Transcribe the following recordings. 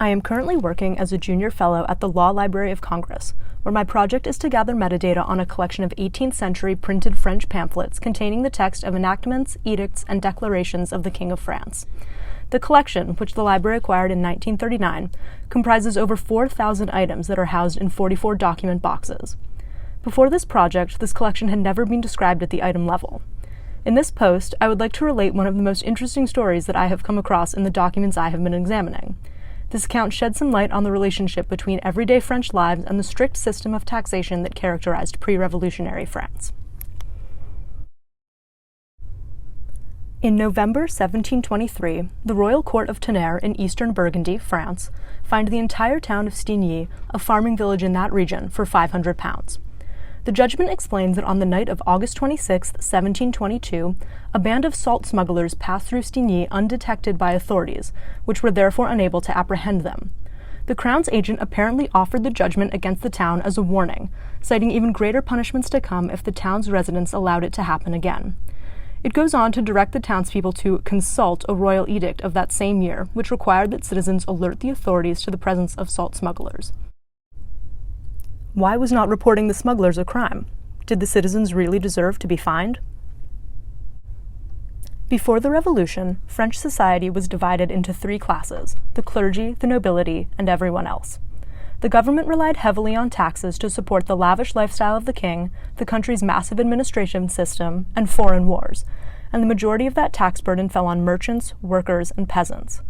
I am currently working as a junior fellow at the Law Library of Congress, where my project is to gather metadata on a collection of 18th century printed French pamphlets containing the text of enactments, edicts, and declarations of the King of France. The collection, which the library acquired in 1939, comprises over 4,000 items that are housed in 44 document boxes. Before this project, this collection had never been described at the item level. In this post, I would like to relate one of the most interesting stories that I have come across in the documents I have been examining. This account sheds some light on the relationship between everyday French lives and the strict system of taxation that characterized pre-revolutionary France. In November 1723, the royal court of Tonnerre in eastern Burgundy, France, fined the entire town of Stinney, a farming village in that region, for £500. The judgment explains that on the night of August 26, 1722, a band of salt smugglers passed through Stinney undetected by authorities, which were therefore unable to apprehend them. The Crown's agent apparently offered the judgment against the town as a warning, citing even greater punishments to come if the town's residents allowed it to happen again. It goes on to direct the townspeople to consult a royal edict of that same year, which required that citizens alert the authorities to the presence of salt smugglers. Why was not reporting the smugglers a crime? Did the citizens really deserve to be fined? Before the Revolution, French society was divided into three classes: the clergy, the nobility, and everyone else. The government relied heavily on taxes to support the lavish lifestyle of the king, the country's massive administration system, and foreign wars, and the majority of that tax burden fell on merchants, workers, and peasants.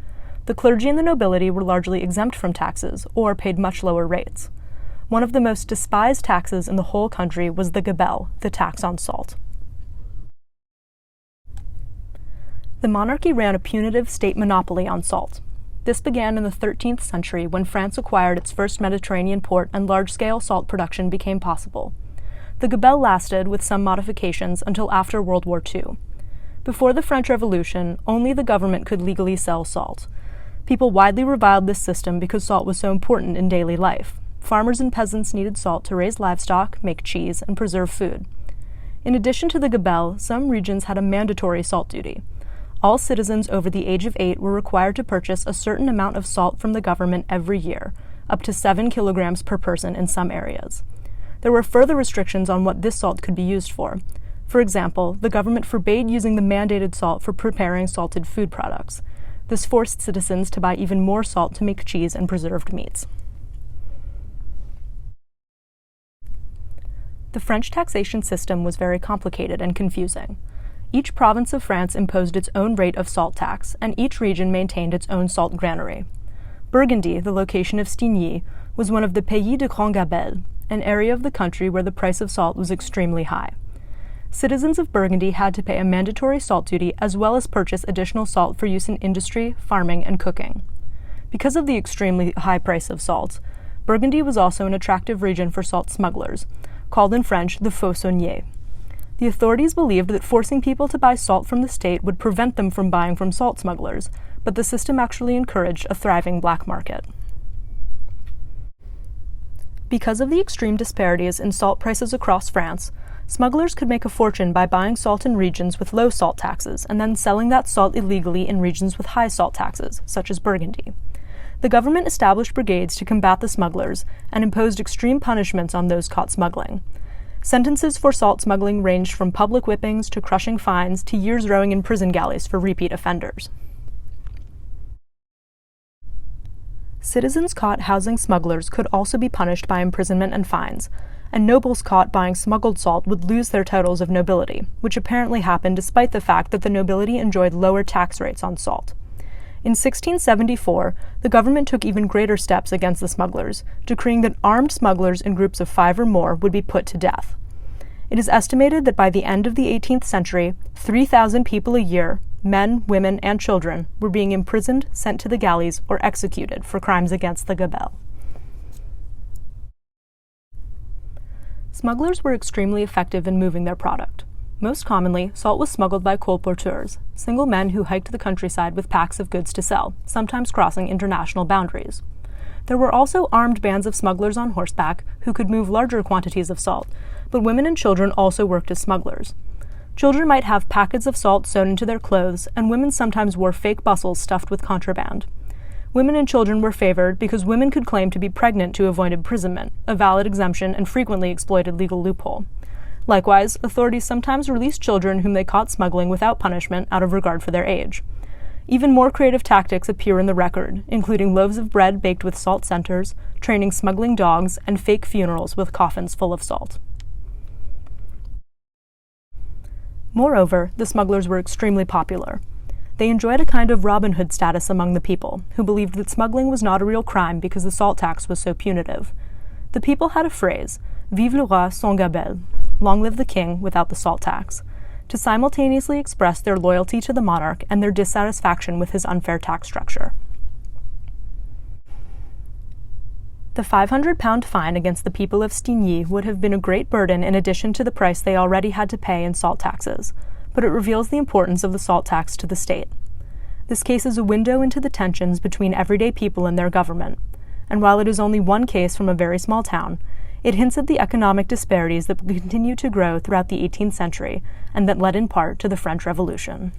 The clergy and the nobility were largely exempt from taxes, or paid much lower rates. One of the most despised taxes in the whole country was the gabelle, the tax on salt. The monarchy ran a punitive state monopoly on salt. This began in the 13th century when France acquired its first Mediterranean port and large-scale salt production became possible. The gabelle lasted, with some modifications, until after World War II. Before the French Revolution, only the government could legally sell salt. People widely reviled this system because salt was so important in daily life. Farmers and peasants needed salt to raise livestock, make cheese, and preserve food. In addition to the gabelle, some regions had a mandatory salt duty. All citizens over the age of 8 were required to purchase a certain amount of salt from the government every year, up to 7 kilograms per person in some areas. There were further restrictions on what this salt could be used for. For example, the government forbade using the mandated salt for preparing salted food products. This forced citizens to buy even more salt to make cheese and preserved meats. The French taxation system was very complicated and confusing. Each province of France imposed its own rate of salt tax, and each region maintained its own salt granary. Burgundy, the location of Stinney, was one of the Pays de Grand Gabelle, an area of the country where the price of salt was extremely high. Citizens of Burgundy had to pay a mandatory salt duty as well as purchase additional salt for use in industry, farming, and cooking. Because of the extremely high price of salt, Burgundy was also an attractive region for salt smugglers, called in French the faux sauniers. The authorities believed that forcing people to buy salt from the state would prevent them from buying from salt smugglers, but the system actually encouraged a thriving black market. Because of the extreme disparities in salt prices across France, smugglers could make a fortune by buying salt in regions with low salt taxes and then selling that salt illegally in regions with high salt taxes, such as Burgundy. The government established brigades to combat the smugglers and imposed extreme punishments on those caught smuggling. Sentences for salt smuggling ranged from public whippings to crushing fines to years rowing in prison galleys for repeat offenders. Citizens caught housing smugglers could also be punished by imprisonment and fines, and nobles caught buying smuggled salt would lose their titles of nobility, which apparently happened despite the fact that the nobility enjoyed lower tax rates on salt. In 1674, the government took even greater steps against the smugglers, decreeing that armed smugglers in groups of 5 or more would be put to death. It is estimated that by the end of the 18th century, 3,000 people a year, men, women, and children, were being imprisoned, sent to the galleys, or executed for crimes against the gabelle. Smugglers were extremely effective in moving their product. Most commonly, salt was smuggled by colporteurs, single men who hiked the countryside with packs of goods to sell, sometimes crossing international boundaries. There were also armed bands of smugglers on horseback who could move larger quantities of salt, but women and children also worked as smugglers. Children might have packets of salt sewn into their clothes, and women sometimes wore fake bustles stuffed with contraband. Women and children were favored because women could claim to be pregnant to avoid imprisonment, a valid exemption and frequently exploited legal loophole. Likewise, authorities sometimes released children whom they caught smuggling without punishment out of regard for their age. Even more creative tactics appear in the record, including loaves of bread baked with salt centers, training smuggling dogs, and fake funerals with coffins full of salt. Moreover, the smugglers were extremely popular. They enjoyed a kind of Robin Hood status among the people, who believed that smuggling was not a real crime because the salt tax was so punitive. The people had a phrase, "Vive le roi sans gabelle," long live the king without the salt tax, to simultaneously express their loyalty to the monarch and their dissatisfaction with his unfair tax structure. The 500-pound fine against the people of Stinney would have been a great burden in addition to the price they already had to pay in salt taxes, but it reveals the importance of the salt tax to the state. This case is a window into the tensions between everyday people and their government, and while it is only one case from a very small town, it hints at the economic disparities that will continue to grow throughout the 18th century and that led in part to the French Revolution.